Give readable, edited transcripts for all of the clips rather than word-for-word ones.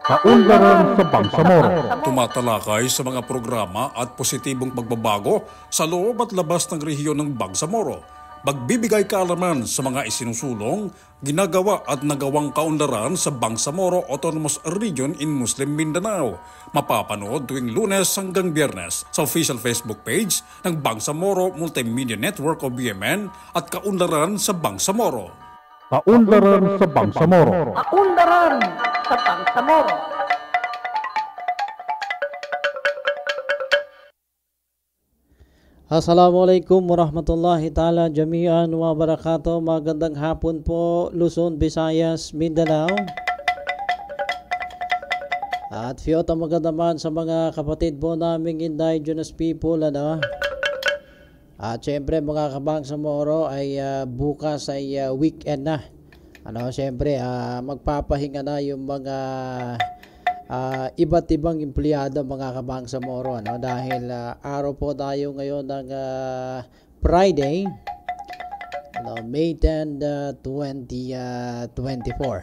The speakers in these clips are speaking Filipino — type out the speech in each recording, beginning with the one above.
Kaunlaran sa Bangsamoro. Tumatalakay sa mga programa at positibong pagbabago sa loob at labas ng rehiyon ng Bangsamoro. Magbibigay kaalaman sa mga isinusulong, ginagawa at nagawang kaunlaran sa Bangsamoro Autonomous Region in Muslim Mindanao. Mapapanood tuwing Lunes hanggang Biyernes sa official Facebook page ng Bangsamoro Multimedia Network o BMN at Kaunlaran sa Bangsamoro. Kaunlaran sa Bangsamoro. Kaunlaran sa Bangsamoro. Assalamualaikum warahmatullahi ta'ala jami'an wa barakatuh. Magandang hapon po Luzon, Visayas, Mindanao. At fiyota maganda naman sa mga kapatid po naming indigenous people. At syempre mga Kabangsamoro ay bukas ay weekend na. Syempre magpapahinga na yung mga iba't ibang empleyado mga Kabangsamoro, dahil araw po tayo ngayon ng Friday, May 10, 2024.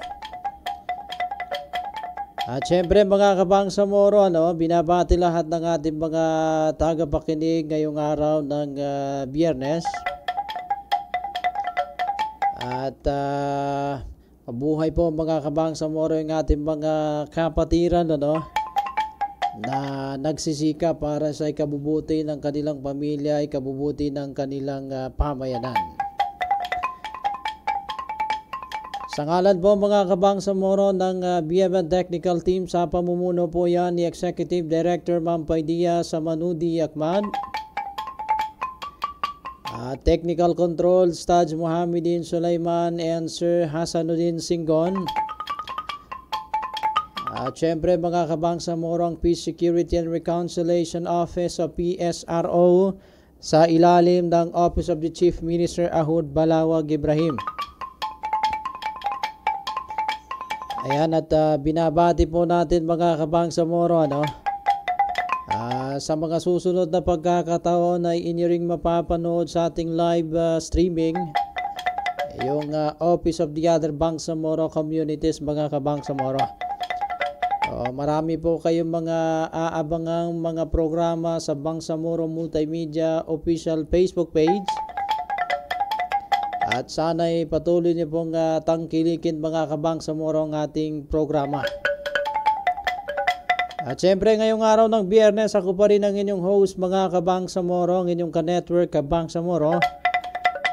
At syempre mga Kabangsamoro, binabati lahat ng ating mga tagapakinig ngayong araw ng Biyernes. At mabuhay po mga Kabangsamoro yung ating mga kapatiran na nagsisika para sa ikabubuti ng kanilang pamilya, ikabubuti ng kanilang pamayanan. Sa ngalan po mga Kabangsamoro ng BMN Technical Team, sa pamumuno po yan ni Executive Director Ma'am Paidia Samanudi Akman, Technical Control Staj Mohamedin Sulaiman and Sir Hasanuddin Singgon. At syempre mga Kabangsamoro, ang Peace Security and Reconciliation Office o PSRO sa ilalim ng Office of the Chief Minister Ahud Balawag Ibrahim. Ayan, at binabati po natin mga Kabangsamoro, sa mga susunod na pagkakataon ay inyo ring mapapanood sa ating live streaming yung Office of the Other Bangsamoro Communities mga Kabangsamoro. Marami po kayong mga aabangang mga programa sa Bangsamoro Multimedia official Facebook page. At sana'y patuloy niyo pong tangkilikin mga Kabangsamoro ang ating programa. At syempre ngayong araw ng Biyernes, ako pa rin ang inyong host mga Kabangsamoro, ang inyong ka-network Kabangsamoro,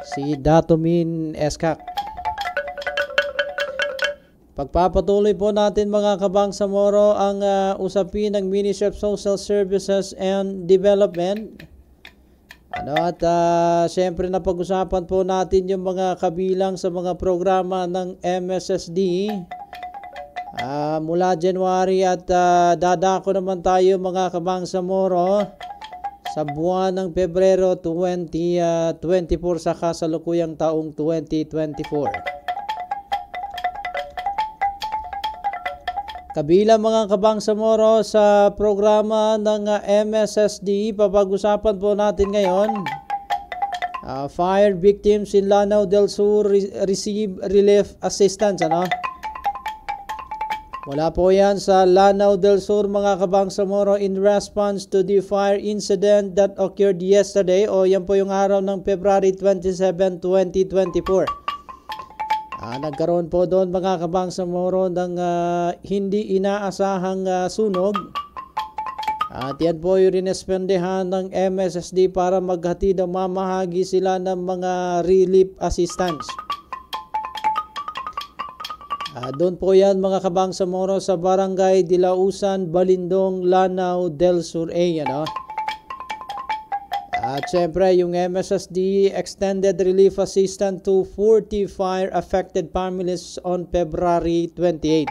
si Datomin Eskak. Pagpapatuloy po natin mga Kabangsamoro ang usapin ng Ministry of Social Services and Development. At syempre napag-usapan po natin yung mga kabilang sa mga programa ng MSSD mula January at dadako naman tayo mga Kabangsamoro sa buwan ng Pebrero 2024 sa kasalukuyang taong 2024. Kabilang mga Kabangsamoro sa programa ng MSSD, papag-usapan po natin ngayon, fire victims in Lanao del Sur receive relief assistance. Wala po yan sa Lanao del Sur mga Kabangsamoro in response to the fire incident that occurred yesterday, o yan po yung araw ng February 27, 2024. Nagkaroon po doon mga Kabangsamoro ng hindi inaasahang sunog. At yan po yung rinespendehan ng MSSD para maghatid o mamahagi sila ng mga relief assistance. Doon po yan mga Kabangsamoro sa Barangay Dilausan, Balindong, Lanao del Sur A. At syempre yung MSSD extended relief assistance to 40 fire affected families on February 28.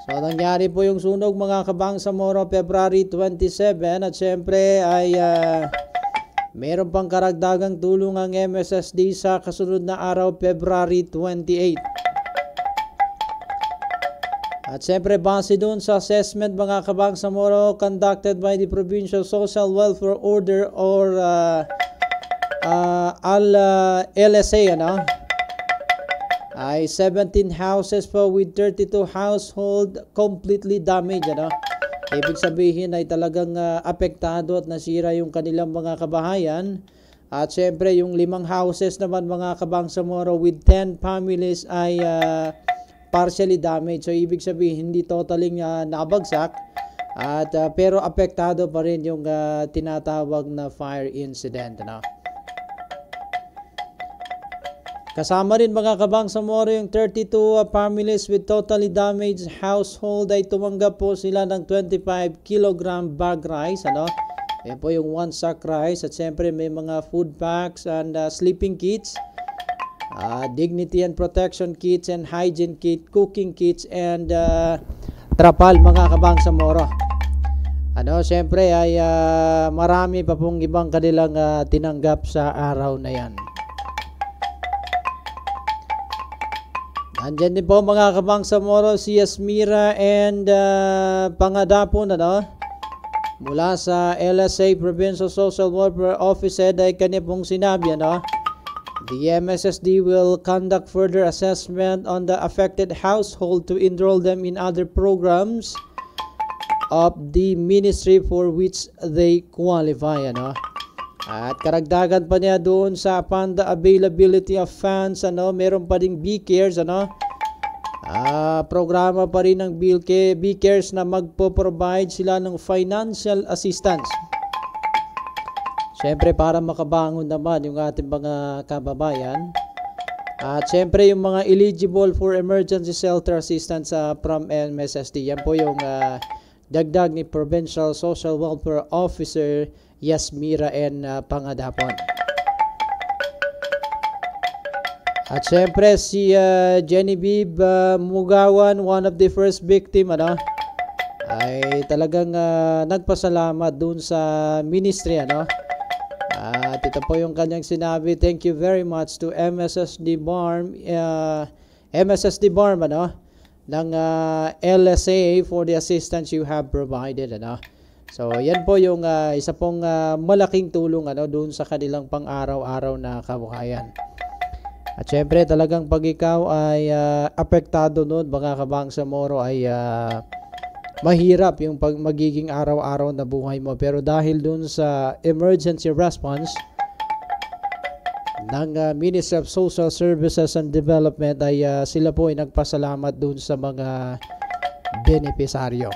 So nangyari po yung sunog mga Kabangsamoro February 27, at syempre ay meron pang karagdagang tulong ang MSSD sa kasunod na araw February 28. At siyempre base doon sa assessment mga Kabangsamoro conducted by the Provincial Social Welfare Order or LSA, ay 17 houses po with 32 household completely damaged. Ano? Ibig sabihin ay talagang apektado at nasira yung kanilang mga kabahayan. At syempre yung 5 houses naman mga Kabangsamoro with 10 families ay partially damaged. So ibig sabihin hindi totally nabagsak at pero apektado pa rin yung tinatawag na fire incident. Ano? Kasama rin mga Kabangsamoro yung 32 families with totally damaged household ay tumanggap po sila ng 25 kilogram bag rice. Ano? Yan po yung 1 sack rice at siyempre may mga food packs and sleeping kits. Dignity and protection kits and hygiene kit, cooking kits and trapal mga Kabangsamoro. Ano, siyempre ay marami pa pong ibang kanilang tinanggap sa araw na yan. Andyan din po mga Kabangsamoro si Yasmira and Pangadapon, ano? Mula sa LSA Provincial Social Welfare Office ay kanya pong sinabi, ano? The MSSD will conduct further assessment on the affected household to enroll them in other programs of the ministry for which they qualify. Ano? At karagdagan pa niya doon sa upon the availability of funds, ano, meron pa ding B-Cares, ano? Programa pa rin ng B-Cares na magpo-provide sila ng financial assistance. Siyempre para makabangon naman yung ating mga kababayan. At siyempre yung mga eligible for emergency shelter assistance from MSSD. Yan po yung dagdag ni Provincial Social Welfare Officer Yasmira N. Pangadapon. At siyempre si Genevieve Mugawan, one of the first victim, ano, ay talagang nagpasalamat dun sa ministry, ano. At ito po yung kanyang sinabi, thank you very much to MSSD BARM, ano, ng LSA for the assistance you have provided, ano. So, yan po yung isa pong malaking tulong, ano, doon sa kanilang pang-araw-araw na kabuhayan. At syempre, talagang pag ikaw ay apektado noon, mga Kabangsamoro, ay mahirap yung magiging araw-araw na buhay mo. Pero dahil dun sa emergency response ng Ministry of Social Services and Development ay sila po ay nagpasalamat dun sa mga benepisaryo.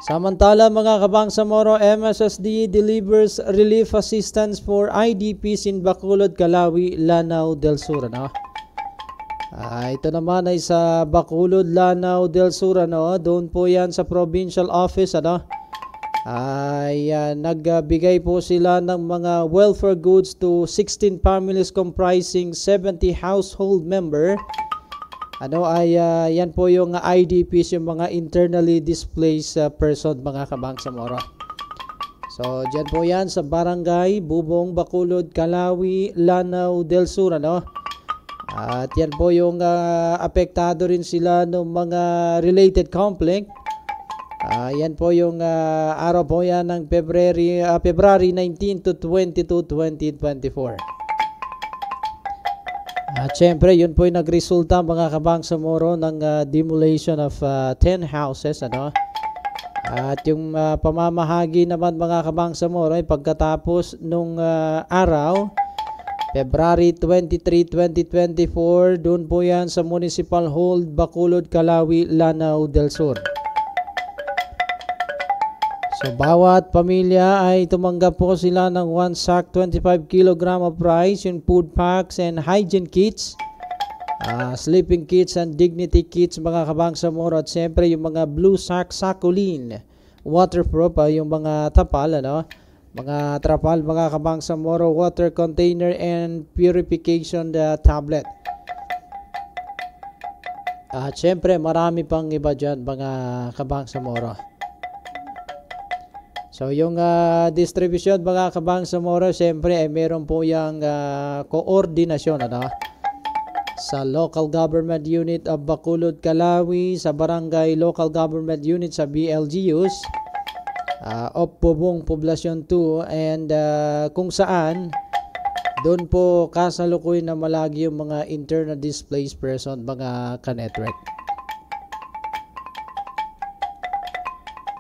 Samantala mga Kabangsamoro, MSSD delivers relief assistance for IDPs in Bacolod, Calawi, Lanao del Sur. Ano? Ito naman ay sa Bacolod, Lanao del Sur, ano? Doon po yan sa provincial office, ano? Ay nagbigay po sila ng mga welfare goods to 16 families comprising 70 household member. Ano ay yan po yung IDPs, yung mga internally displaced person, mga Kabangsamoro. So diyan po yan sa Barangay Bubong, Bacolod, Calawi, Lanao del Sur, ano? At yan po yung apektado rin sila ng mga related conflict. Yan po yung araw po yan ng February 19 to 22, 2024. At syempre yun po yung nagresulta mga Kabangsamoro ng demolition of 10 houses, ano? At yung pamamahagi naman mga Kabangsamoro ay pagkatapos nung araw February 23, 2024, doon po yan sa Municipal Hall, Bacolod, Calawi, Lanao del Sur. So, bawat pamilya ay tumanggap po sila ng 1 sack, 25 kilogram of rice, yung food packs and hygiene kits, sleeping kits and dignity kits, mga Kabangsamoro. At siyempre, yung mga blue sack, sakulin, waterproof, yung mga tapal, ano? Mga trapal, mga Kabangsamoro, water container and purification tablet. At syempre marami pang iba dyan mga Kabangsamoro. So yung distribution mga Kabangsamoro, syempre ay meron po yung koordinasyon, ano? Sa local government unit of Bacolod, Calawi, sa barangay local government unit sa BLGUs, of Bubong Poblacion 2, and kung saan Doon po kasalukuyan na malagi yung mga internal displaced person, mga ka-network.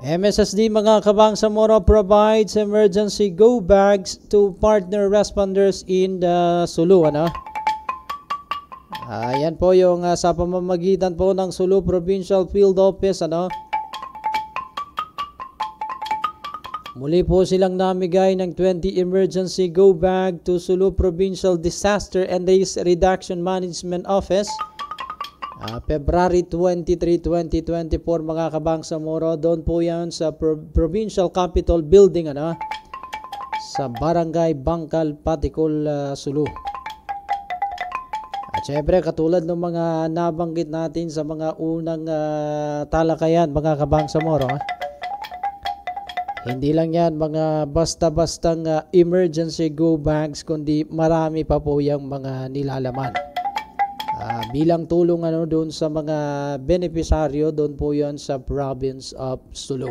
MSSD mga Kabangsamoro provides emergency go bags to partner responders in the Sulu. Ayan po yung sa pamamagitan po ng Sulu Provincial Field Office. Muli po silang namigay ng 20 emergency go bag to Sulu Provincial Disaster and Risk Reduction Management Office. February 23, 2024 mga Kabangsamoro. Doon po yan sa Provincial Capitol Building sa Barangay Bangkal, Patikul, Sulu. At syempre katulad ng mga nabanggit natin sa mga unang talakayan mga Kabangsamoro, hindi lang yan mga basta-bastang emergency go bags, kundi marami pa po yung mga nilalaman. Bilang tulong doon sa mga benepisaryo, doon po yan sa province of Sulu.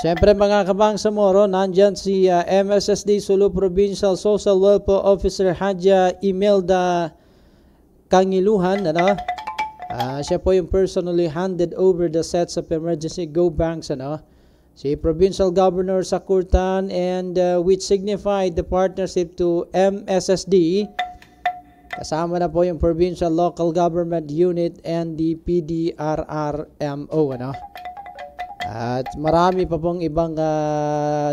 Siyempre mga Kabangsamoro, nandyan si MSSD Sulu Provincial Social Welfare Officer Hadja Imelda Kangiluhan. Siya po yung personally handed over the sets of emergency go banks. Si Provincial Governor Sakurtan and which signified the partnership to MSSD. Kasama na po yung Provincial Local Government Unit and the PDRRMO. At marami pa pong ibang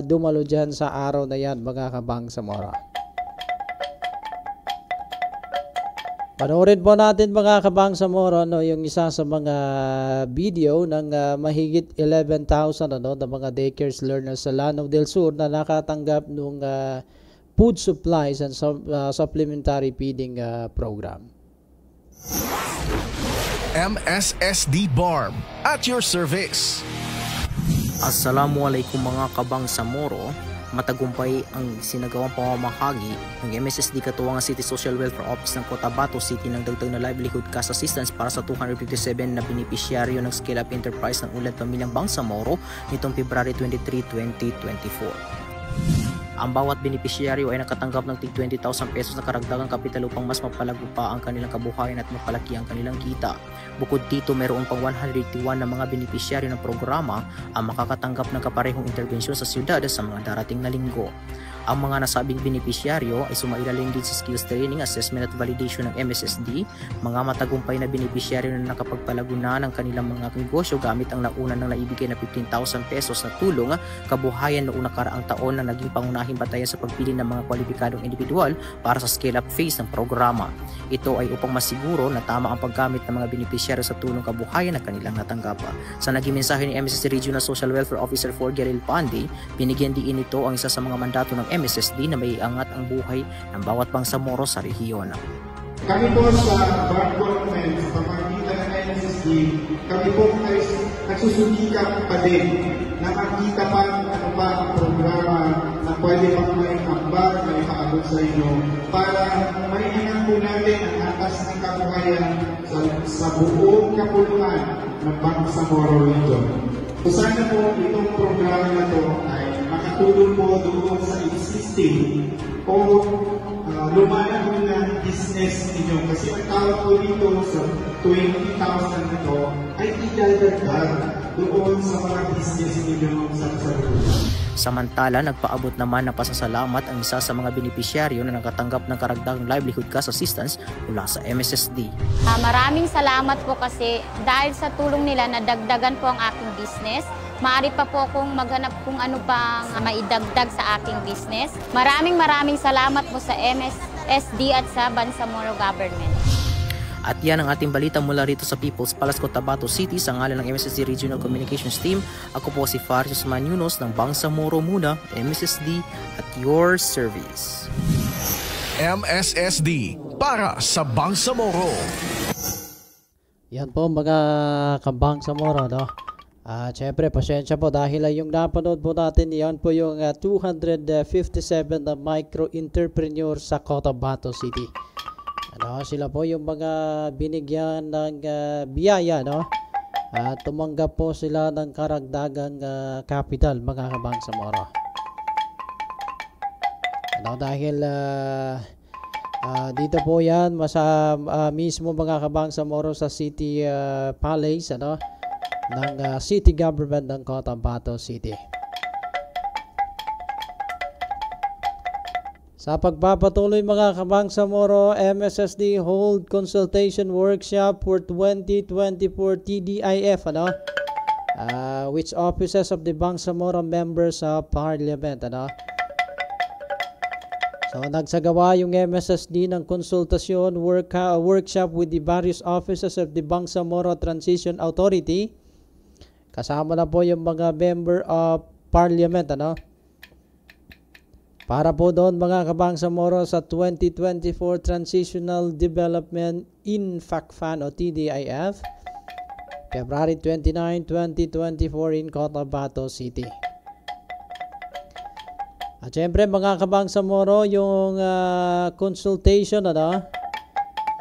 dumalo dyan sa araw na yan mga Kabangsamoro. Panoorin po natin mga Kabangsamoro yung isa sa mga video ng mahigit 11,000 na mga daycares learners sa Lanao del Sur na nakatanggap ng food supplies and supplementary feeding program. MSSD BARM at your service. Assalamualaikum mga Kabangsamoro. Matagumpay ang sinagawang pamamahagi ng MSSD katuwang City Social Welfare Office ng Cotabato City ng dagdag na livelihood cash assistance para sa 257 na benepisyaryo ng Scale Up Enterprise ng Ulat Pamilyang Bangsamoro nitong February 23, 2024. Ang bawat benepisyaryo ay nakatanggap ng tig 20,000 pesos na karagdagang kapital upang mas mapalago pa ang kanilang kabuhayan at mapalaki ang kanilang kita. Bukod dito, mayroon pang 181 na mga benepisyaryo ng programa ang makakatanggap ng kaparehong interbensyon sa siyudad sa mga darating na linggo. Ang mga nasabing benepisyaryo ay sumailalim din sa skills training, assessment at validation ng MSSD, mga matagumpay na benepisyaryo na nakapagpalago na ng kanilang mga negosyo gamit ang nauna ng naibigay na 15,000 pesos na tulong kabuhayan noong nakaraang taon na naging pangunahing batayan sa pagpili ng mga kwalipikadong individual para sa scale-up phase ng programa. Ito ay upang masiguro na tama ang paggamit ng mga benepisyaryo sa tulong kabuhayan na kanilang natanggap. Sa naging mensahe ni MSSD Regional Social Welfare Officer for Geril Pandi, binigyan din ito ang isa sa mga mandato ng MSSD na may angat ang buhay ng bawat Bangsamoro sa rehiyon. Kami po sa BARM Government, sa pamamagitan ng MSSD, kami po ay nagsusumikap pa din na makita pa ano ba ang programa na pwede pang may ambag, may paabot sa inyo para maingat po natin ang atas ng kabuhayan sa buong kapuluan ng Bangsamoro region. So sana po itong programa na ito ay makatulong po doon sa existing o lumalago na business ninyo. Kasi ang tawag po dito sa 20,000 nito ay idadagdag doon sa mga business ninyo sa kasalukuyan. Samantala, nagpaabot naman ng pasasalamat ang isa sa mga benepisyaryo na nakatanggap ng karagdagang livelihood cash assistance mula sa MSSD. Maraming salamat po kasi dahil sa tulong nila nadagdagan po ang aking business. Maaari pa po akong maghanap kung ano pang maidagdag sa aking business. Maraming salamat po sa MSSD at sa Bangsamoro Government. At yan ang ating balita mula rito sa People's Palace, Cotabato City sa ngalan ng MSSD Regional Communications Team. Ako po si Farius Manunos ng Bangsamoro Muna, MSSD at your service. MSSD para sa Bangsamoro. Yan po mga Kabangsamoro, Siyempre, pasensya po dahil yung napanood po natin, yan po yung 257 na micro-entrepreneur sa Cotabato City. Sila po yung mga binigyan ng biyaya, At tumanggap po sila ng karagdagang capital, mga kabangsamoro. Dahil dito po yan mismo mga kabangsamoro sa City Palace ng City Government ng Cotabato City. Sa pagpapatuloy mga kabangsamoro, MSSD hold consultation workshop for 2024 TDIF which offices of the Bangsamoro members of Parliament. So nagsagawa yung MSSD ng konsultasyon workshop with the various offices of the Bangsamoro Transition Authority. Kasama na po yung mga member of Parliament para po doon mga kabangsamoro sa 2024 Transitional Development Impact Fund o TDIF, February 29, 2024 in Cotabato City. At syempre mga kabangsamoro, yung consultation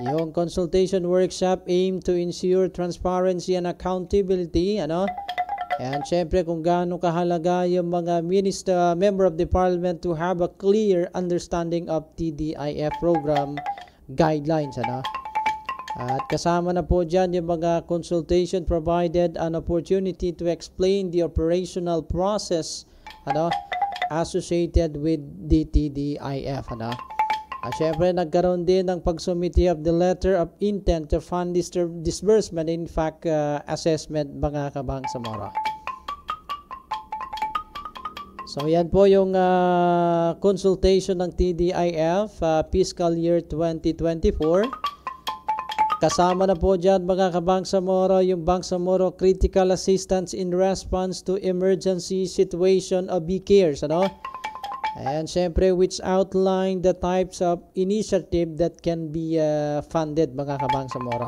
yung consultation workshop aim to ensure transparency and accountability and syempre kung gaano kahalaga yung mga member of the parliament to have a clear understanding of TDIF program guidelines. At kasama na po dyan yung mga consultation provided an opportunity to explain the operational process associated with the TDIF. At syempre nagkaroon din ng pagsumiti of the letter of intent to fund disbursement in fact assessment mga kabangsamoro. So yan po yung consultation ng TDIF fiscal year 2024. Kasama na po dyan mga kabangsamoro yung Bangsamoro Critical Assistance in Response to Emergency Situation of BCARES. And syempre which outline the types of initiative that can be funded mga kabangsamoro.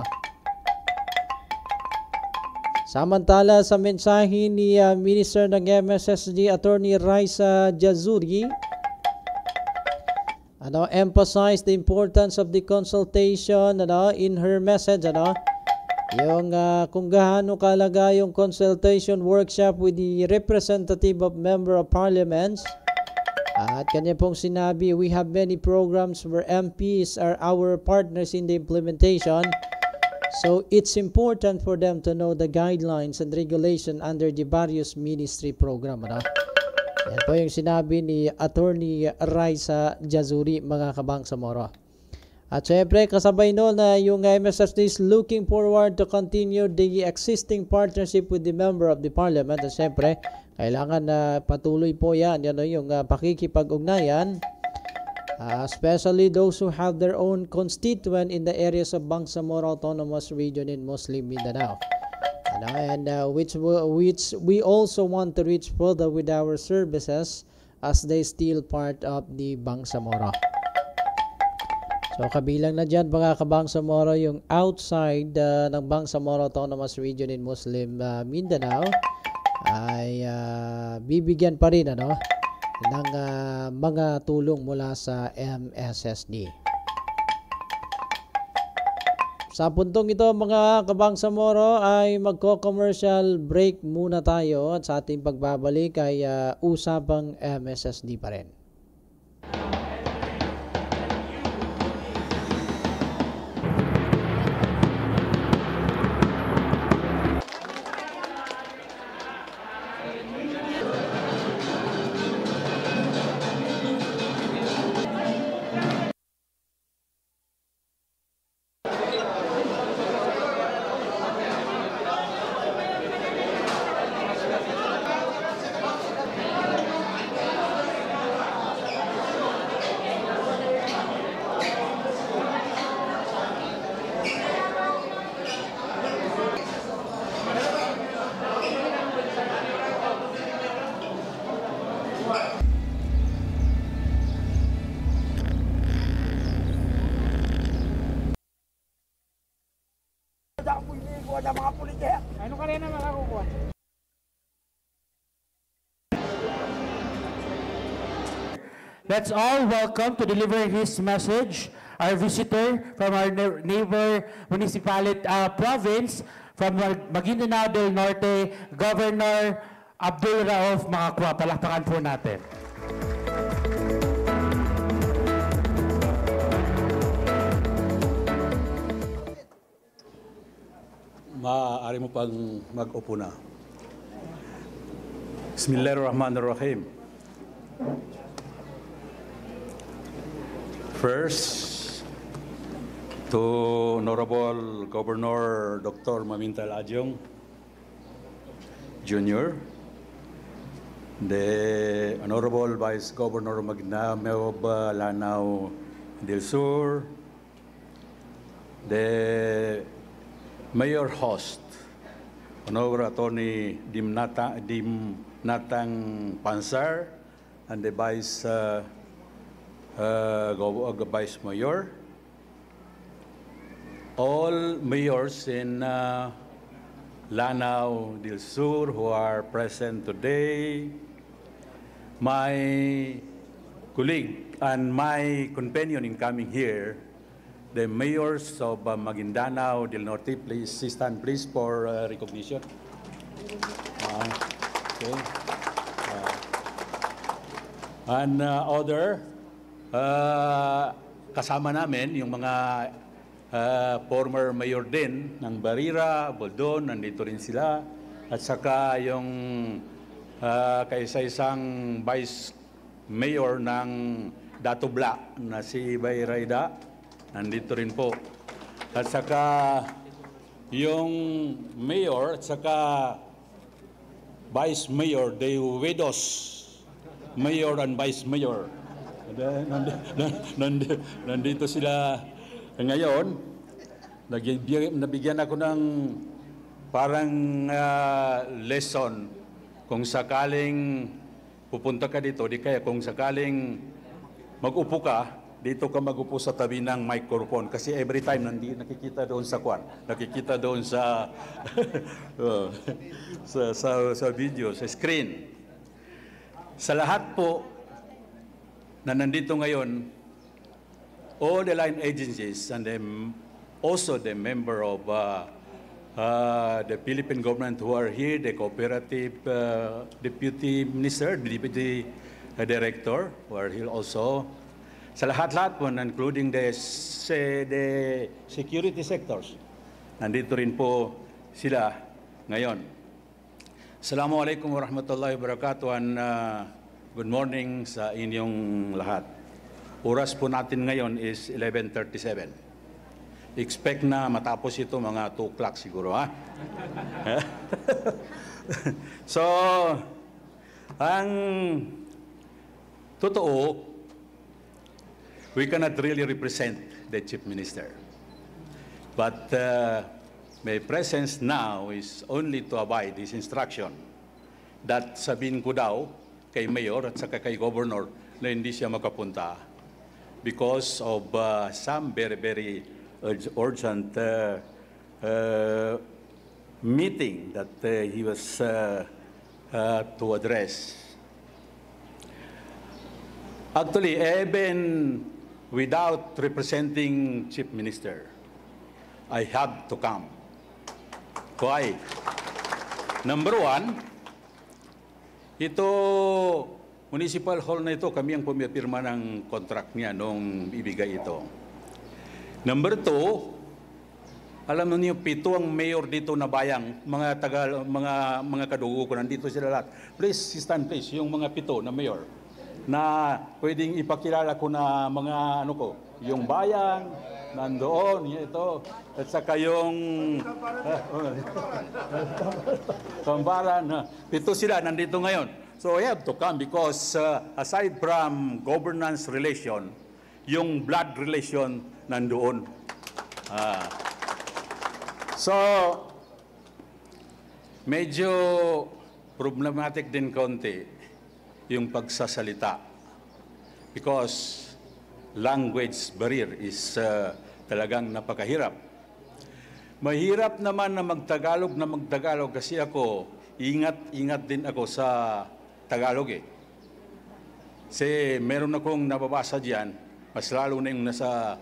Samantala sa mensahe ni Minister ng MSSD Attorney Raisa Jazuri, emphasize the importance of the consultation in her message yung kung gaano kalaga yung consultation workshop with the representative of member of parliaments. At kanya pong sinabi, we have many programs where MPs are our partners in the implementation. So it's important for them to know the guidelines and regulation under the various ministry program. Yan po yung sinabi ni Attorney Raisa Jazuri mga kabangsamoro. At syempre kasabay noon na yung MSSD is looking forward to continue the existing partnership with the member of the parliament. At syempre kailangan na patuloy po yan yung pakikipag-ugnayan, especially those who have their own constituent in the areas of Bangsamoro Autonomous Region in Muslim Mindanao. And which we also want to reach further with our services as they still part of the Bangsamoro. So kabilang na dyan mga kabangsamoro yung outside ng Bangsamoro Autonomous Region in Muslim Mindanao ay bibigyan pa rin ng mga tulong mula sa MSSD. Sa puntong ito mga kabangsamoro ay magko-commercial break muna tayo at sa ating pagbabalik ay usapang MSSD pa rin. Let's all welcome to deliver his message our visitor from our neighbor municipality province from Maguindanao del Norte, Governor Abdul Rauf Makakwa. Palakpakan po natin. Maaari mo pang mag-upo na. Bismillahirrahmanirrahim. First, to Honorable Governor Dr. Mamintal Adjong Jr., the Honorable Vice Governor Maguindanao Lanao del Sur, the Mayor Host, Honorable Attorney Dimnatang Pansar, and the Vice Vice Mayor, all mayors in Lanao del Sur who are present today, my colleague and my companion in coming here, the mayors of Maguindanao del Norte, please stand please for recognition. Okay. And other, kasama namin yung mga former mayor din ng Barira, Boldon, nandito rin sila. At saka yung kaisa-isang vice mayor ng Datubla na si Bayraida, nandito rin po. At saka yung mayor at saka vice mayor, the widows, mayor and vice mayor. Nandito sila ngayon. Nabigyan ako ng parang lesson kung sakaling pupunta ka dito, di kaya kung sakaling mag-upo ka, dito ka mag-upo sa tabi ng microphone kasi every time nakikita doon sa kwan, nakikita doon sa sa video, sa screen. Sa lahat po na nandito ngayon, all the line agencies and also the member of the Philippine government who are here, the cooperative deputy minister, deputy director who are here also. Sa lahat-lahat po, including the security sectors, nandito rin po sila ngayon. Assalamualaikum warahmatullahi wabarakatuh and good morning sa inyong lahat. Oras po natin ngayon is 11:37. Expect na matapos ito mga 2 o'clock siguro, ha? So, ang totoo, we cannot really represent the Chief Minister. But my presence now is only to abide his instruction that sabihin ko daw kay Mayor at saka kay Governor na hindi siya makapunta because of some very, very urgent meeting that he was to address. Actually, even without representing Chief Minister, I have to come. Why? Number one, ito, municipal hall na ito, kami ang pumipirma ng contract niya nung ibigay ito. Number two, alam niyo 7 ang mayor dito na bayang, mga kadugo ko, nandito sila lahat. Please, stand please, yung mga 7 na mayor na pwedeng ipakilala ko na mga ano ko, yung bayang, nandoon, ito, at saka yung Tambaran, 7 sila nandito ngayon. So I have to come because aside from governance relation, yung blood relation nandoon. So, medyo problematic din konti yung pagsasalita because language barrier is talagang napakahirap. Mahirap naman na magtagalog kasi ako, ingat din ako sa Tagalog eh. Kasi meron akong nababasa diyan, mas lalo na yung nasa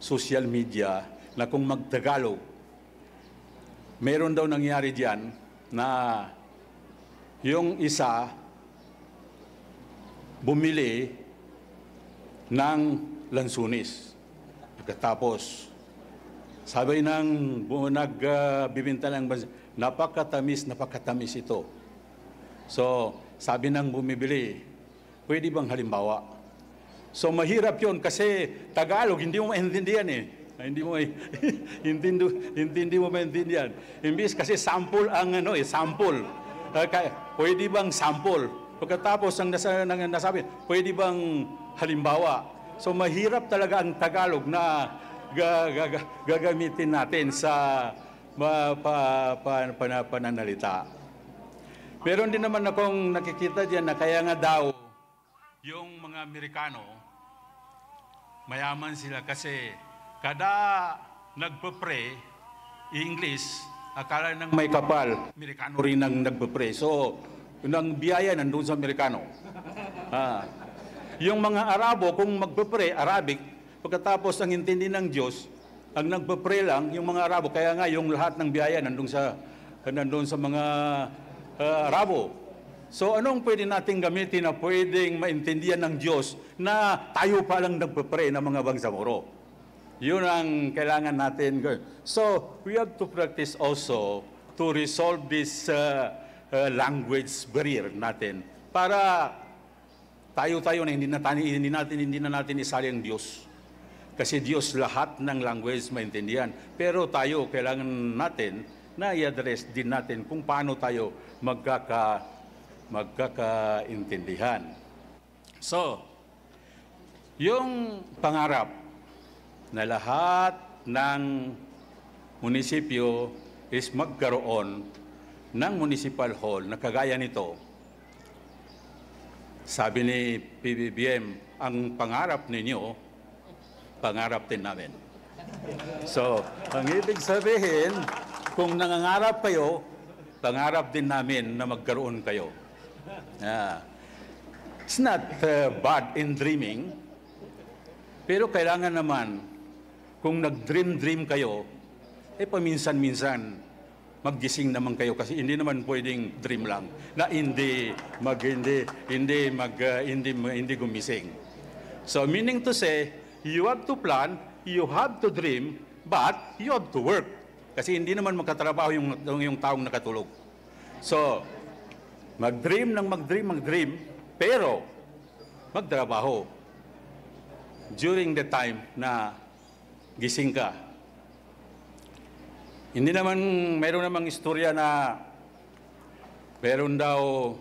social media, na kung magtagalog, meron daw nangyari diyan na yung isa bumili ng lansunis. Pagkatapos, sabi ng nagbibinta ng napakatamis ito. So, sabi ng bumibili, pwede bang halimbawa? So, mahirap yun kasi Tagalog, hindi mo maintindihan eh. Hindi mo maintindihan. Imbis kasi sample ang sample. Pwede bang sample? Pagkatapos ang nasabi, pwede bang halimbawa? So mahirap talaga ang Tagalog na gagamitin natin sa pananalita. Meron din naman akong nakikita diyan na kaya nga daw yung mga Amerikano mayaman sila kasi kada nagpe-pray English, akala ng may kapal, Amerikano rin ang nagpe-pray. So, ang biyaya nandun sa Amerikano. Yung mga Arabo, kung magpe-pray, Arabic, pagkatapos ang intindi ng Diyos, ang nagpe-pray lang, yung mga Arabo, kaya nga yung lahat ng biyaya nandun sa mga Arabo. So, anong pwede nating gamitin na pwedeng maintindihan ng Diyos na tayo pa lang nagpe-pray ng mga Bangsamoro? Yun ang kailangan natin. So, we have to practice also to resolve this language barrier natin para tayo na hindi na natin isali ang Diyos. Kasi Diyos lahat ng language maintindihan. Pero tayo, kailangan natin na i-address din natin kung paano tayo magkakaintindihan. So, yung pangarap na lahat ng munisipyo is magkaroon ng municipal hall na kagaya nito. Sabi ni PBBM, ang pangarap ninyo, pangarap din namin. So, ang ibig sabihin, kung nangangarap kayo, pangarap din namin na magkaroon kayo. It's not bad in dreaming, pero kailangan naman, kung nag-dream kayo, paminsan-minsan, maggising naman kayo kasi hindi naman pwedeng dream lang na hindi gumising. So meaning to say, you have to plan, you have to dream, but you have to work. Kasi hindi naman magkatrabaho yung taong nakatulog. So, mag-dream, pero magtrabaho during the time na gising ka. Hindi naman, mayroon namang istorya na mayroon daw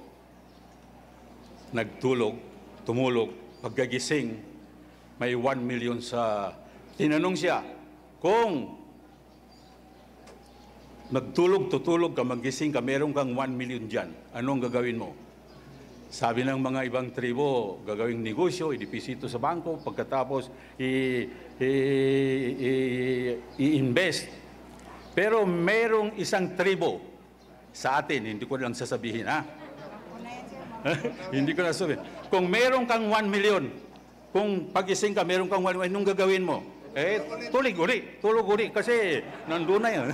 tumulog, pagkagising, may 1 million sa... Tinanong siya, kung tutulog ka, magising ka, mayroon kang 1 million dyan, anong gagawin mo? Sabi ng mga ibang tribo, gagawing negosyo, i-deposito sa bangko, pagkatapos i-invest. Pero merong isang tribo sa atin, hindi ko lang sasabihin, ha? Hindi ko na sabihin. Kung meron kang 1 million, kung pagising ka, meron kang 1 million, anong gagawin mo? Tulog uli, kasi nandun na yan.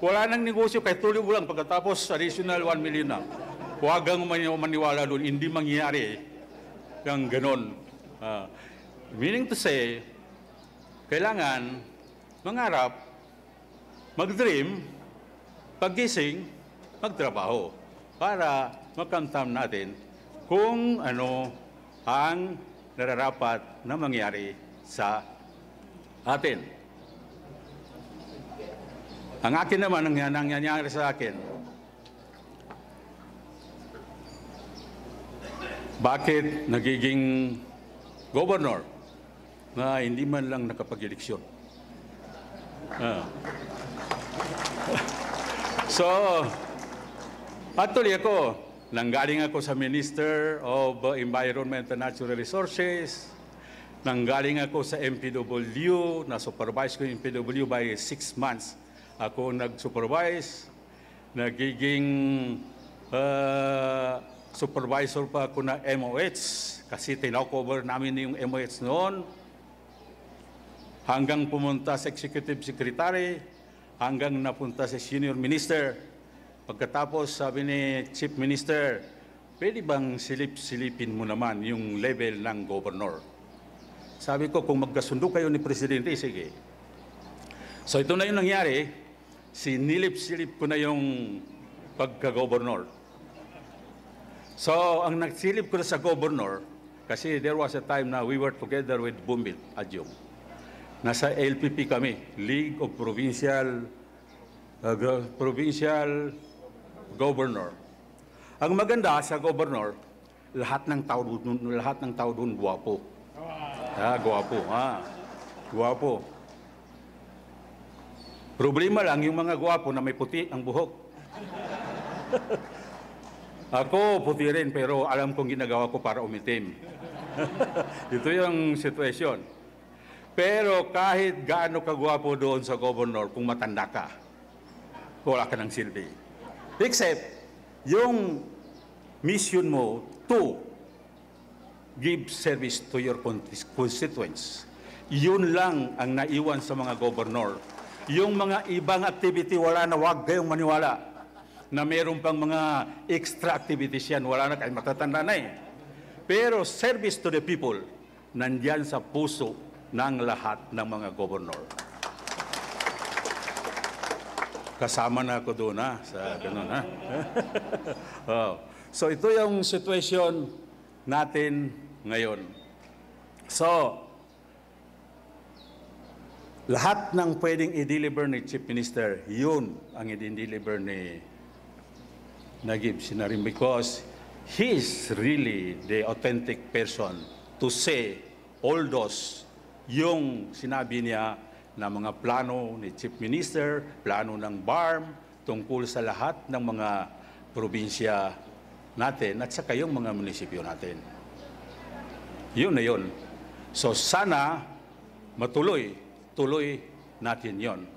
Wala nang negosyo, kahit tulog lang, pagkatapos additional 1 million na. Huwag kang maniwala doon, hindi mangyayari yung ganon. Meaning to say, kailangan mangarap, mag-dream, paggising, magtrabaho para makamtam natin kung ano ang nararapat na mangyari sa atin. Ang akin naman, ang nangyayari sa akin, bakit nagiging governor na hindi man lang nakapag-eleksyon? So, actually nanggaling ako sa Minister of Environment and Natural Resources, nanggaling ako sa MPW, na-supervise ko yung MPW by 6 months. Ako nag-supervise, nagiging supervisor pa ako na MOH kasi tinakover namin yung MOH noon. hanggang pumunta sa executive secretary, hanggang napunta sa senior minister. Pagkatapos sabi ni Chief Minister, pwede bang silip-silipin mo naman yung level ng governor? Sabi ko, kung magkasundo kayo ni Presidente, sige. So ito na yung nangyari, sinilip-silip ko na yung pagka-governor. So ang nagsilip ko na sa governor, kasi there was a time na we were together with Bumbil Adyong. Nasa LPP kami, League of Provincial Governor. Ang maganda sa governor, lahat ng tao doon gwapo. Gwapo. Problema lang yung mga gwapo na may puti ang buhok. Ako puti rin, pero alam kong ginagawa ko para umitim. Ito yung sitwasyon. Pero kahit gaano kagwapo doon sa governor, kung matanda ka, wala ka ng silbi. Except, yung mission mo to give service to your constituents. Yun lang ang naiwan sa mga governor. Yung mga ibang activity, wala na, wag kayong maniwala na mayroon pang mga extra activities yan. Wala na, kahit matatanda na eh. Pero service to the people, nandyan sa puso ng lahat ng mga gobernador. Kasama na ako doon, sa ganun, So, ito yung situation natin ngayon. So, lahat ng pwedeng i-deliver ni Chief Minister, yun ang i-deliver ni Nagib Sinarim, because he is really the authentic person to say all those yung sinabi niya na mga plano ni Chief Minister, plano ng BARM, tungkol sa lahat ng mga probinsya natin at saka yung mga munisipyo natin. Yun na yun. So sana tuloy natin yon.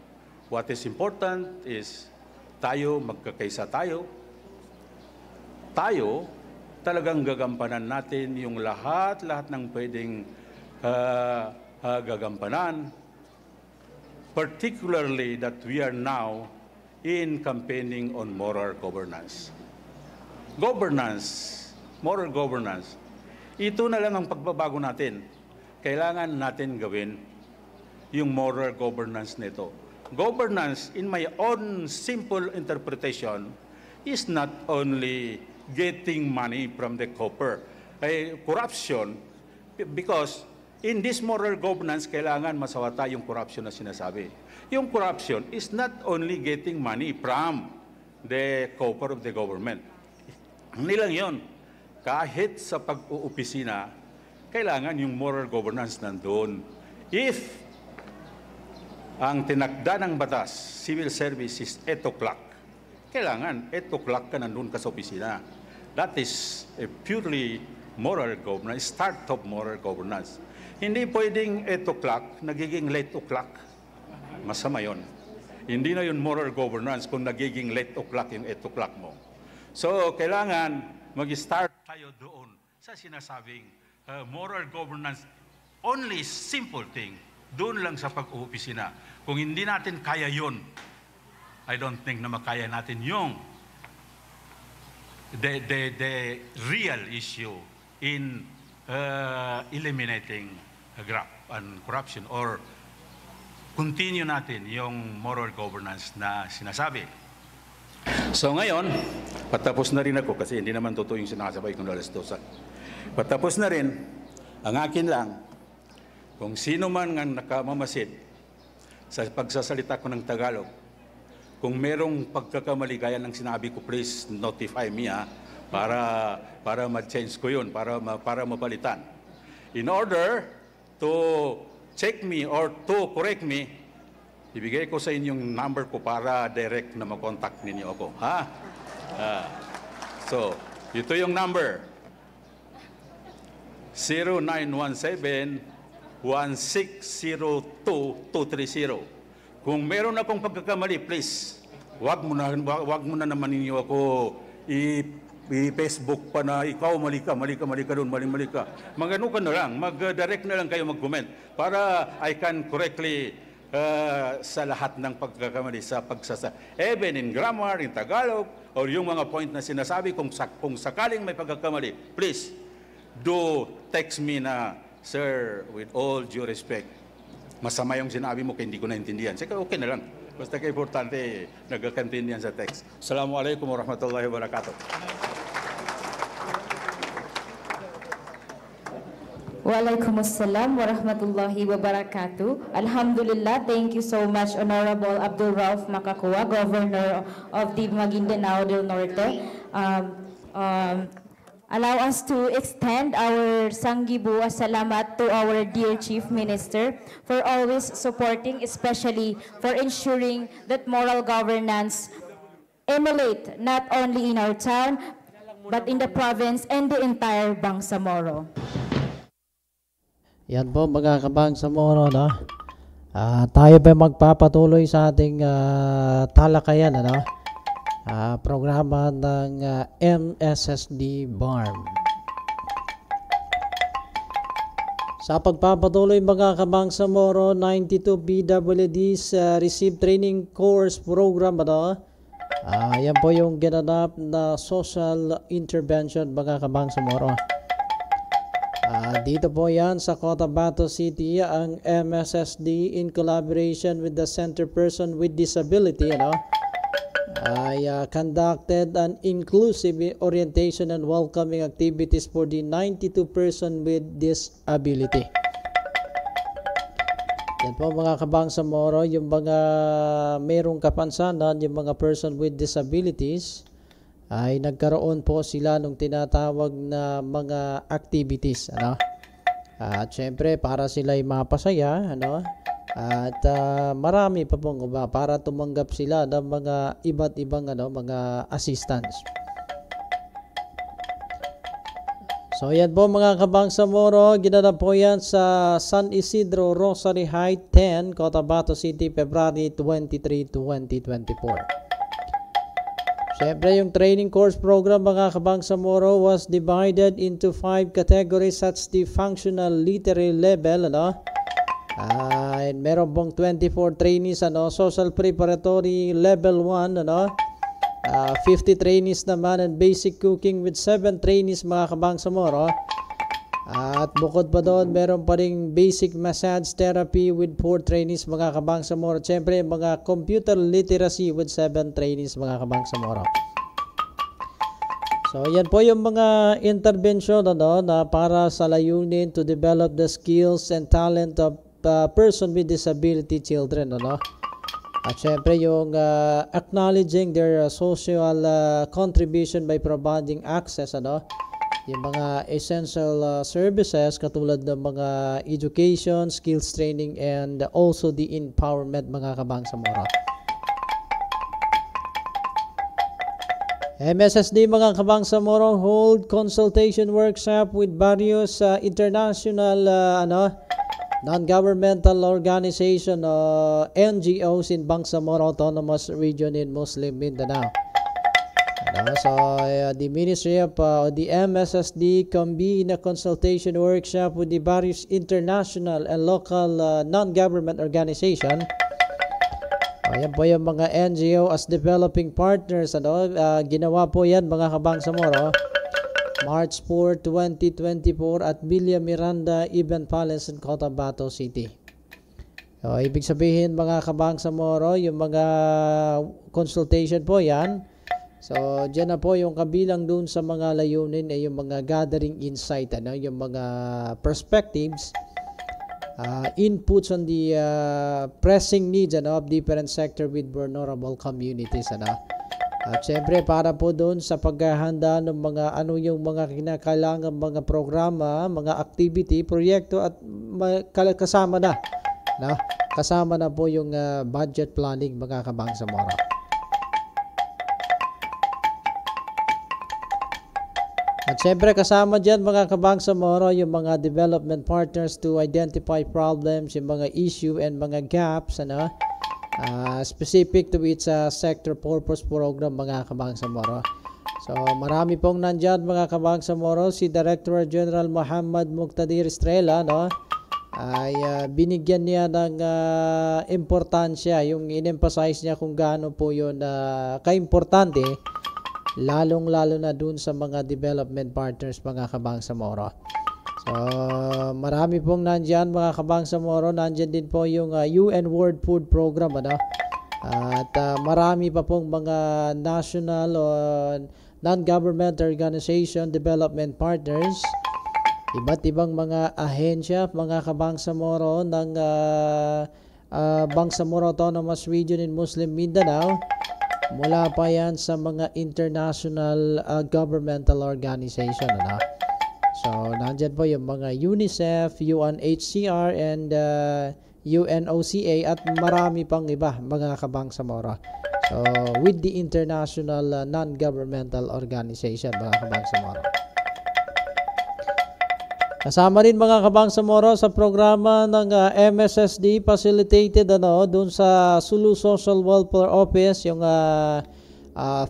What is important is tayo, magkakaisa tayo. Tayo, talagang gagampanan natin yung lahat ng pwedeng gagampanan, particularly that we are now in campaigning on moral governance. Moral governance, ito na lang ang pagbabago natin. Kailangan natin gawin yung moral governance nito. Governance, in my own simple interpretation, is not only getting money from the copper. Corruption, because in this moral governance, kailangan masawata yung corruption na sinasabi. Yung corruption is not only getting money from the copper of the government. Hindi lang yun. Kahit sa pag-uopisina, kailangan yung moral governance nandun. If ang tinakda ng batas, civil service is 8 o'clock, kailangan 8 o'clock ka nandun ka sa opisina. That is a purely moral governance, start of moral governance. Hindi pwedeng 8 o'clock, nagiging late o'clock. Masama yun. Hindi na yun moral governance kung nagiging late o'clock yung 8 o'clock mo. So, kailangan mag-start tayo doon sa sinasabing moral governance, only simple thing, doon lang sa pag-uopisina. Kung hindi natin kaya yun, I don't think na makaya natin yung the real issue in eliminating graft and corruption or continue natin yung moral governance na sinasabi. So ngayon, patapos na rin ako kasi hindi naman totoo yung sinasabay kong alas 12. Patapos na rin, ang akin lang, kung sino man nga nakamamasid sa pagsasalita ko ng Tagalog, kung merong pagkakamali gaya ng sinabi ko, please notify me para ma-change ko yun, para mapalitan. In order to check me or to correct me, ibigay ko sa inyong number ko para direct na mag-contact ninyo ako. So, ito yung number. 0917-1602-230. Kung meron akong pagkakamali, please, wag mo na naman ninyo ako i-Facebook pa na ikaw mali ka doon, mali ka. Magano ka na lang, mag-direct na lang kayo mag-comment para I can correctly sa lahat ng pagkakamali sa pagsasa. Even in grammar, in Tagalog, or yung mga point na sinasabi, kung sakaling may pagkakamali, please do text me na, sir, with all due respect, masama yung sinabi mo kaya hindi ko naintindihan. Sige, okay na lang. Basta ka importante, nagkakantindihan sa text. Assalamualaikum warahmatullahi wabarakatuh. Waalaikumsalam warahmatullahi wabarakatuh. Alhamdulillah, thank you so much, Honorable Abdul Rauf Makakua, Governor of the Maguindanao del Norte. Allow us to extend our Sanggibuwa Salamat to our dear Chief Minister for always supporting, especially for ensuring that moral governance emulate not only in our town, but in the province and the entire Bangsamoro. Yan po mga kabangsamoro, no? Tayo ba magpapatuloy sa ating talakayan, ano? Programa ng MSSD BARM. Sa pagpapatuloy mga kabangsamoro, 92 PWDs received training course program, ano? Yan po yung ginanap na social intervention mga kabangsamoro. Dito po yan sa Cotabato City, ang MSSD in collaboration with the Center Person with Disability, ano? Conducted an inclusive orientation and welcoming activities for the 92 person with disability. Yan po mga kabangsamoro, yung mga mayroong kapansanan, yung mga person with disabilities, ay nagkaroon po sila nung tinatawag na mga activities, ano? At syempre para sila ay mapasaya, ano? At marami pa pong para tumanggap sila ng mga iba't ibang mga assistance. So yan po mga kabangsamoro, ginanap po yan sa San Isidro Rosary Heights 10, Cotabato City, February 23, 2024. Siyempre, yung training course program mga kabangsamoro was divided into 5 categories such the functional literary level, ano? And meron pong 24 trainees, ano? Social preparatory level 1, ano? 50 trainees naman and basic cooking with 7 trainees mga kabangsamoro. At bukod pa doon, meron pa ring basic massage therapy with 4 trainees mga kabangsamoro. Siyempre, mga computer literacy with 7 trainees mga kabangsamoro. So, yan po yung mga intervention, ano, na para sa layunin to develop the skills and talent of person with disability children, ano. At syempre yung acknowledging their social contribution by providing access, ano, yung mga essential services katulad ng mga education, skills training, and also the empowerment mga kabangsamoro. MSSD mga kabangsamoro hold consultation workshop with various international non-governmental organization NGOs in Bangsamoro Autonomous Region in Muslim Mindanao. So, the Ministry of the MSSD convened a consultation workshop with the various international and local non-government organization. Ayan po yung mga NGO as developing partners. Ginawa po yan mga kabangsamoro. March 4, 2024 at Villa Miranda Event Palace in Cotabato City. So, ibig sabihin mga kabangsamoro, yung mga consultation po yan. So, dyan na po yung kabilang dun sa mga layunin ay yung mga gathering insight, ano, yung mga perspectives, inputs on the pressing needs, ano, of different sector with vulnerable communities, ano. At syempre para po dun sa paghahanda ng mga yung mga kinakailangan mga programa, mga activity, proyekto at kasama na, no? Kasama na po yung budget planning mga kabangsamoro. At syempre kasama dyan mga kabangsamoro yung mga development partners to identify problems, yung mga issue and mga gaps, ano, specific to its sector purpose program mga kabangsamoro. So marami pong nandyan mga Kabangsamoro. Si Director General Muhammad Muqtadir Estrella, no, ay binigyan niya ng importansya, yung in-emphasize niya kung gaano po yun kaimportante, lalong-lalo na dun sa mga development partners mga Kabangsamoro. So marami pong nandyan mga Kabangsamoro. Nandyan din po yung UN World Food Program, ano? At marami pa pong mga national non-government organization, development partners, iba't ibang mga ahensya, mga Kabangsamoro ng Bangsamoro Autonomous Region in Muslim Mindanao, mula pa yan sa mga international governmental organization, ano? So nandyan po yung mga UNICEF, UNHCR, and UNOCA, at marami pang iba mga Kabangsamoro. So with the international non-governmental organization mga Kabangsamoro. Kasama rin mga Kabangsamoro sa programa ng MSSD facilitated doon sa Sulu Social Welfare Office, yung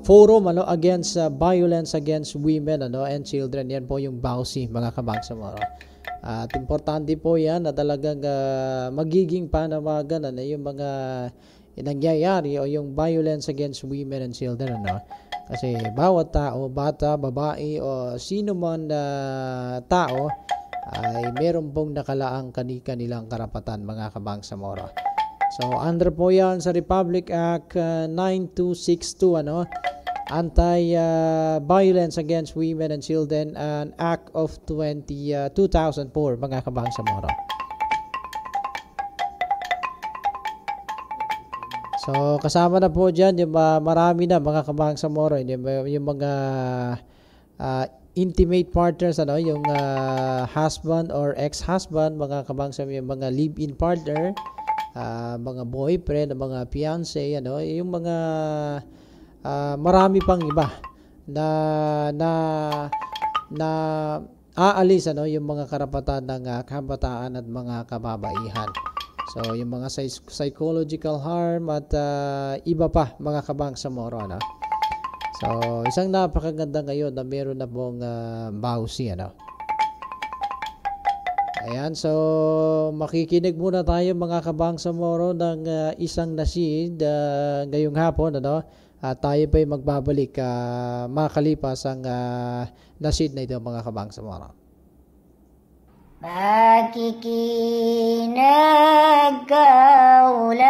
forum against violence against women and children. Yan po yung BAUSI mga Kabangsamoro. At importante po yan na talagang magiging panawagan yung mga nangyayari o yung violence against women and children, kasi bawat tao, bata, babae o sino man na tao ay meron pong nakalaang kanilang karapatan mga Kabangsamoro. So under po yan sa Republic Act 9262, Anti-Violence Against Women and Children, and Act of 2004 mga Kabangsamoro. So kasama na po dyan yung marami na mga Kabangsamoro, yung mga intimate partners, yung husband or ex-husband mga Kabangsamoro, yung mga live-in partner, mga boyfriend, mga fiancé, yung mga marami pang iba na aalis yung mga karapatan ng kabataan at mga kababaihan. So yung mga psychological harm at iba pa mga Kabangsamoro, So isang napakaganda ngayon na meron na pong BAUSI, Ayan, so makikinig muna tayo mga Kabangsamoro ng isang nasid ngayong hapon, At tayo pa'y magbabalik makalipas ang nasid na ito mga Kabangsamoro. Makikinig kaulangon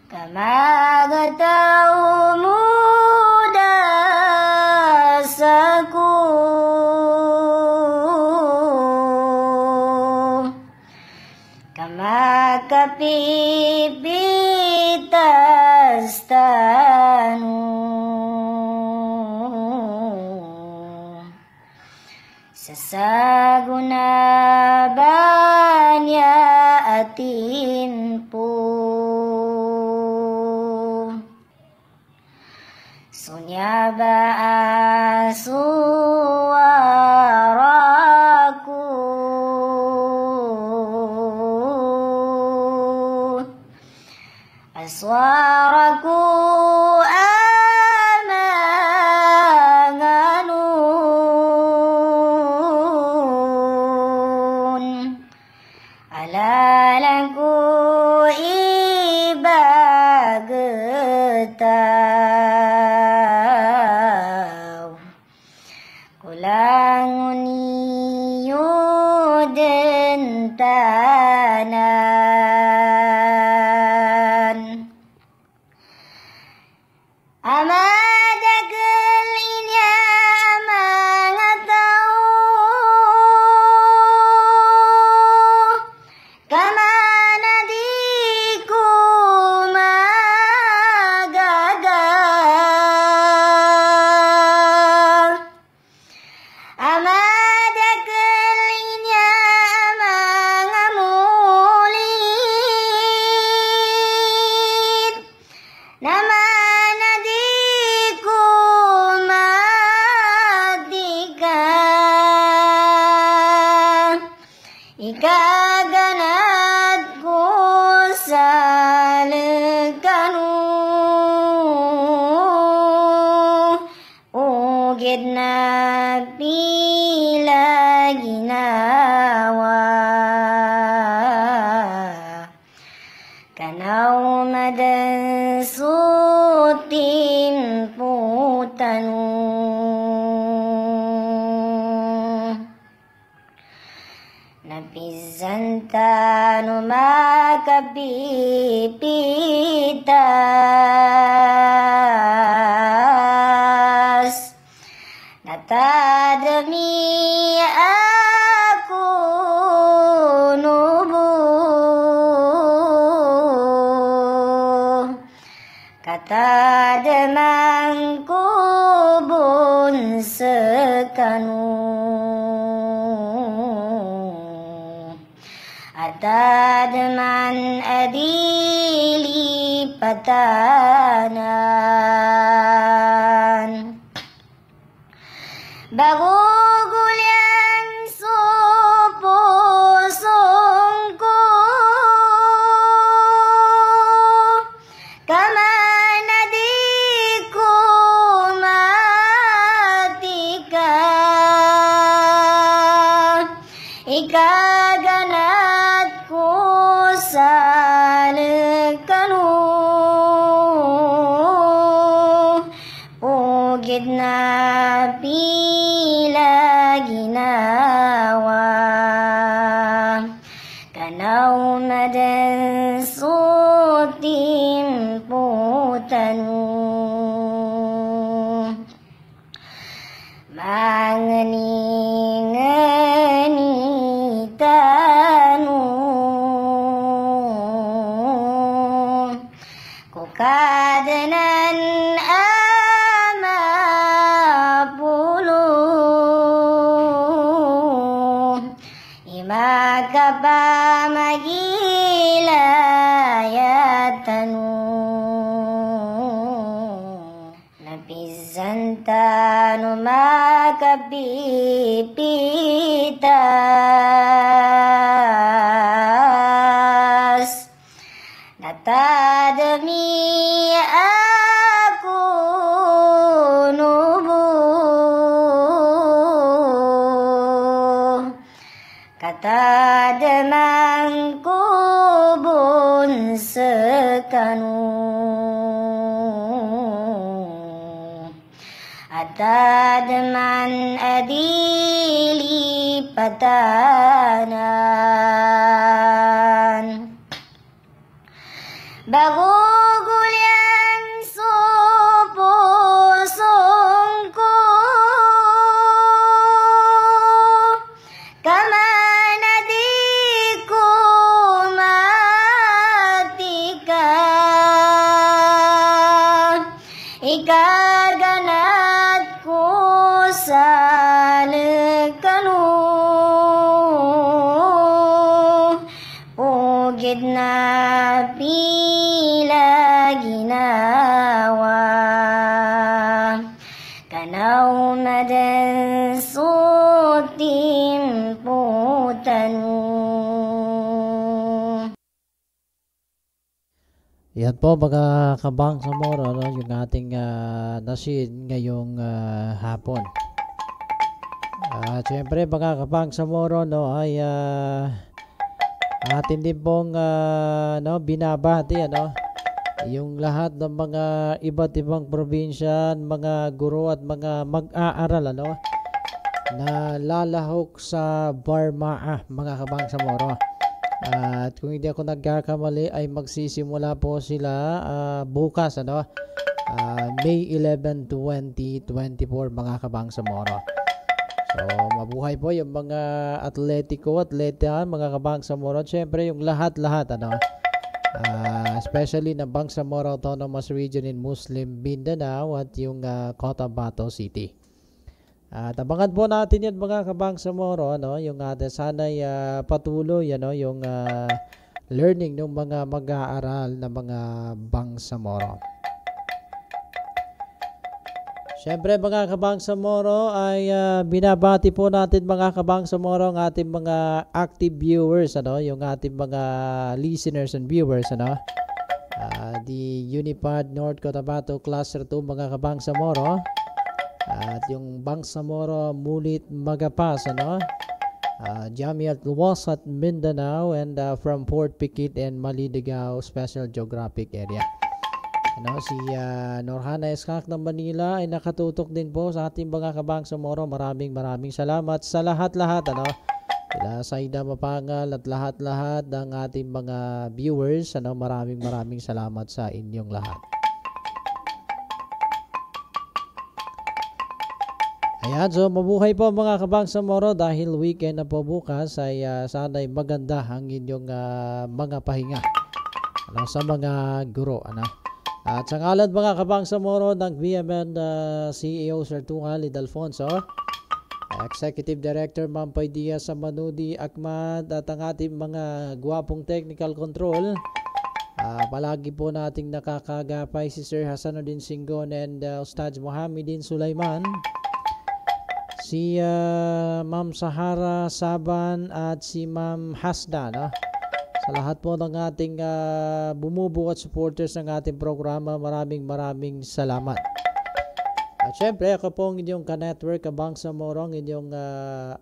kamagataw muda saku kamakapipitas tanu sasaguna banya atin po sunyaba asuwaraku aswaraku Kanaw madansutin putanu Napizantano makapipitas Natadami ako nubo Katadamang kubon sekanu Atadman adili patanan Bagugulyan supusong ko Kamana di ko matika Ikaganat ko sa lekanu Pugid na pila ginawa Kanaw madansutin putanu Mangani-ngani tanu Kukadanan ama puluh Imakapamagilayatanu Napizantano makapipitas Natadami ako nubo Katadamang kubon sekanu Atadman adili patanan Bagugulyan supusong ko Kamana di ko matika Ikaganat ko sa lekanu Pugid na pila ginawa Kanaw madansutin putanu Yan po mga kabang sa moro, no? Yung ating nasin ngayong hapon. Siyempre mga kabang sa moro, no, ay atin din pong binabati yung lahat ng mga iba't ibang probinsya, mga guro at mga mag-aaral na lalahok sa Barmaa, mga kabang sa moro. At kung hindi ako nagkakamali ay magsisimula po sila bukas May 11, 2024 mga kabang sa moro. So mabuhay po yung mga atleta mga kabang sa moro. Siyempre yung lahat especially ng Bangsamoro Autonomous Region in Muslim Mindanao at yung Cotabato City. At abangan po natin yan mga kabang sa moro, yung sana'y patuloy yung learning ng mga mag-aaral na mga Bangsamoro. Siyempre mga kabang sa moro ay binabati po natin mga kabang sa moro ang ating mga active viewers, yung ating mga listeners and viewers, the Unipad North Cotabato Cluster 2 mga kabang sa moro. At yung Bangsamoro Mulit Magapas, Jamiat Luwasat, Mindanao, and from Fort Piquet and Maliligao Special Geographic Area. Si Norhana Eskak ng Manila ay nakatutok din po sa ating mga Kabangsamoro. Maraming salamat sa lahat-lahat. Kila Saida Mapangal at lahat-lahat ng ating mga viewers. Maraming salamat sa inyong lahat. Ayan, so mabuhay po mga Kabangsamoro dahil weekend na po bukas ay sana'y maganda ang inyong mga pahinga sa mga guro. At sa ngalan mga Kabangsamoro ng BMN CEO Sir Tungal Alfonso, Executive Director Ma'am Pay Diaz Samanudi Akmad at ang ating mga guwapong technical control, palagi po nating nakakagapay si Sir Hasanuddin Singgon and Ustad Mohamedin Sulaiman, si Ma'am Sahara Saban at si Ma'am Hasda. Sa lahat po ng ating bumubuo at supporters ng ating programa, maraming salamat. At syempre, ako po ang inyong ka-network, Kabangsamoro, ang inyong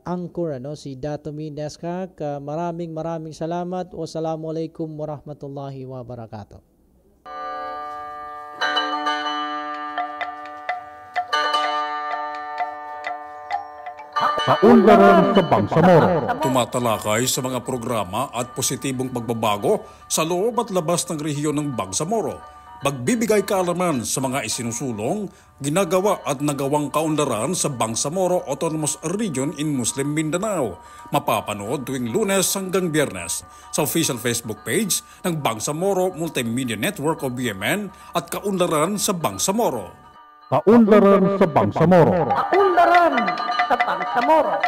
anchor, si Datomi Neskak. Maraming salamat. Wassalamualaikum warahmatullahi wabarakatuh. Kaunlaran sa Bangsamoro. Tumatalakay sa mga programa at positibong pagbabago sa loob at labas ng rehiyon ng Bangsamoro. Magbibigay kaalaman sa mga isinusulong, ginagawa at nagawang kaunlaran sa Bangsamoro Autonomous Region in Muslim Mindanao. Mapapanood tuwing Lunes hanggang Biyernes sa official Facebook page ng Bangsamoro Multimedia Network o BMN at Kaunlaran sa Bangsamoro. Kaunlaran sa Bangsamoro. Kaunlaran sa Bangsamoro.